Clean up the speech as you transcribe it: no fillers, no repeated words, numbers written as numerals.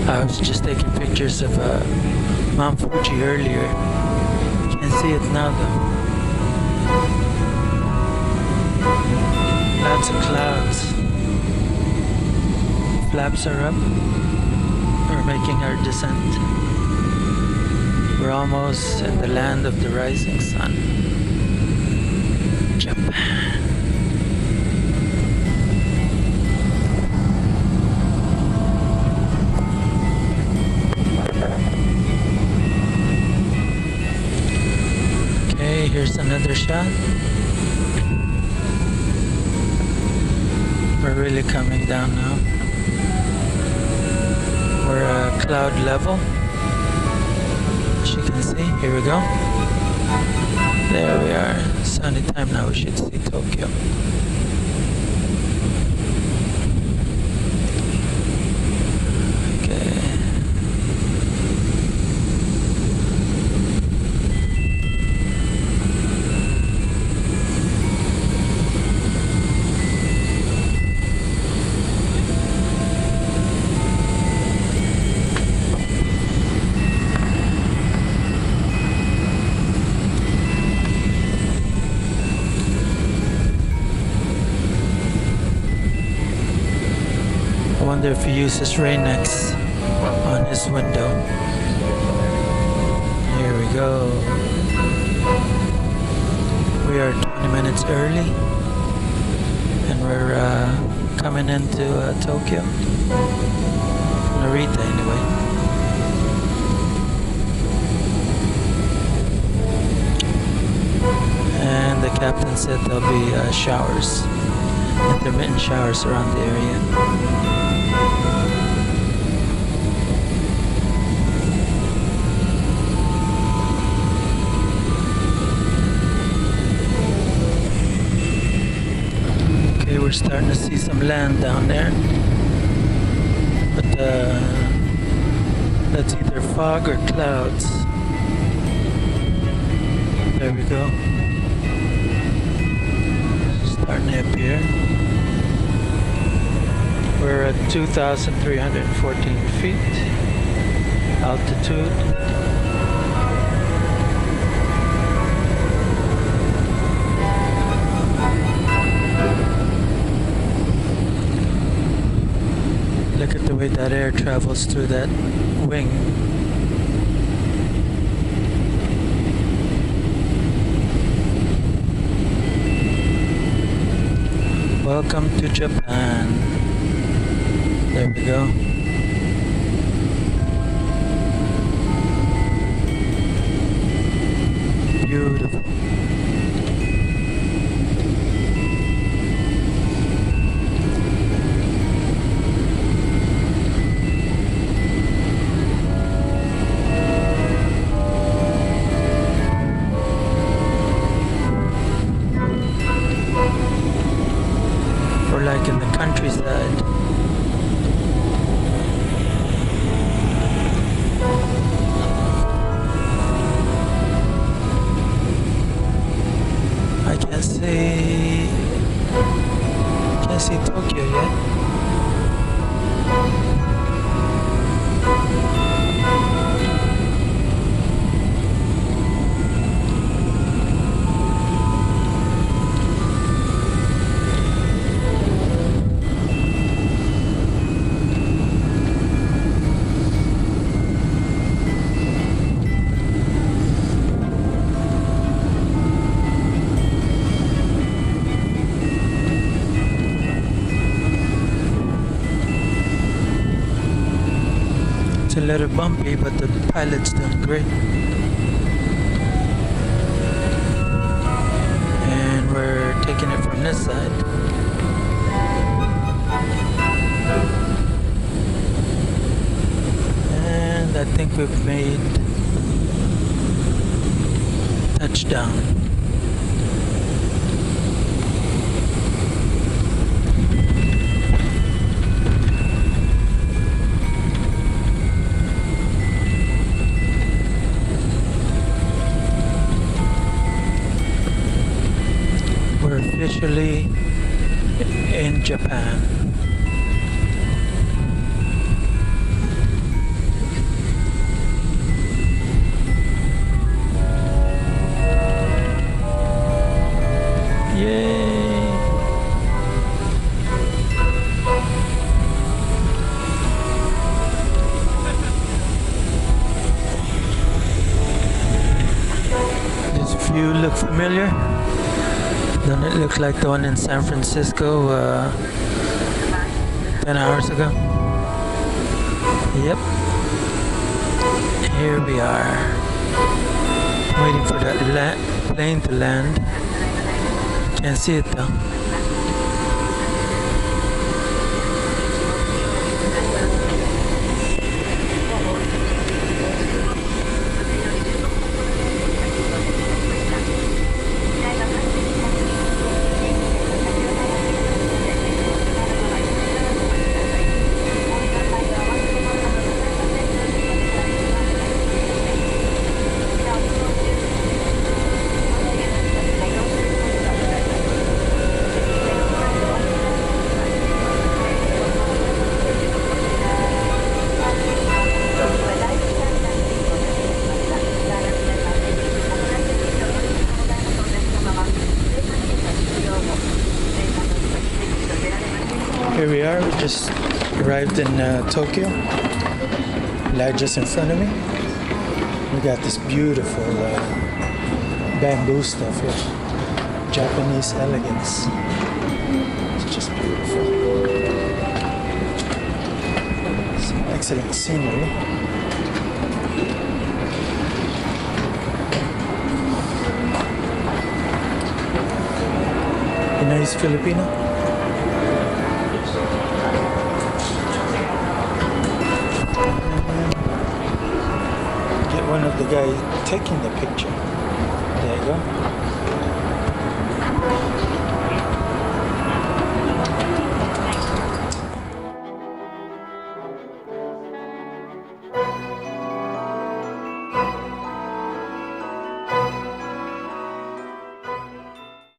I was just taking pictures of Mount Fuji earlier. Can't see it now though. Lots of clouds. Flaps are up. We're making our descent. We're almost in the land of the rising sun. Japan. Okay, here's another shot. We're really coming down now. We're cloud level. As you can see, here we go. There we are. It's sunny time now. We should see Tokyo. Okay. I wonder if he uses Rain-X on his window. Here we go. We are 20 minutes early and we're coming into Tokyo. Narita anyway. And the captain said there'll be showers, intermittent showers around the area. Okay, we're starting to see some land down there, but that's either fog or clouds. There we go. Starting to appear. We're at 2,314 feet altitude. Look at the way that air travels through that wing. Welcome to Japan. There we go. Beautiful. We're like in the countryside. I can't see Tokyo yet. It's a little bumpy, but the pilot's doing great. And we're taking it from this side. And I think we've made touchdown. We're officially in Japan. look familiar? Don't it look like the one in San Francisco 10 hours ago? Yep. Here we are. Waiting for that plane to land. Can't see it though. Here we are, we just arrived in Tokyo. Light just in front of me. We got this beautiful bamboo stuff here. Japanese elegance. It's just beautiful. Some excellent scenery. You know he's Filipino? One of the guy taking the picture. There you go.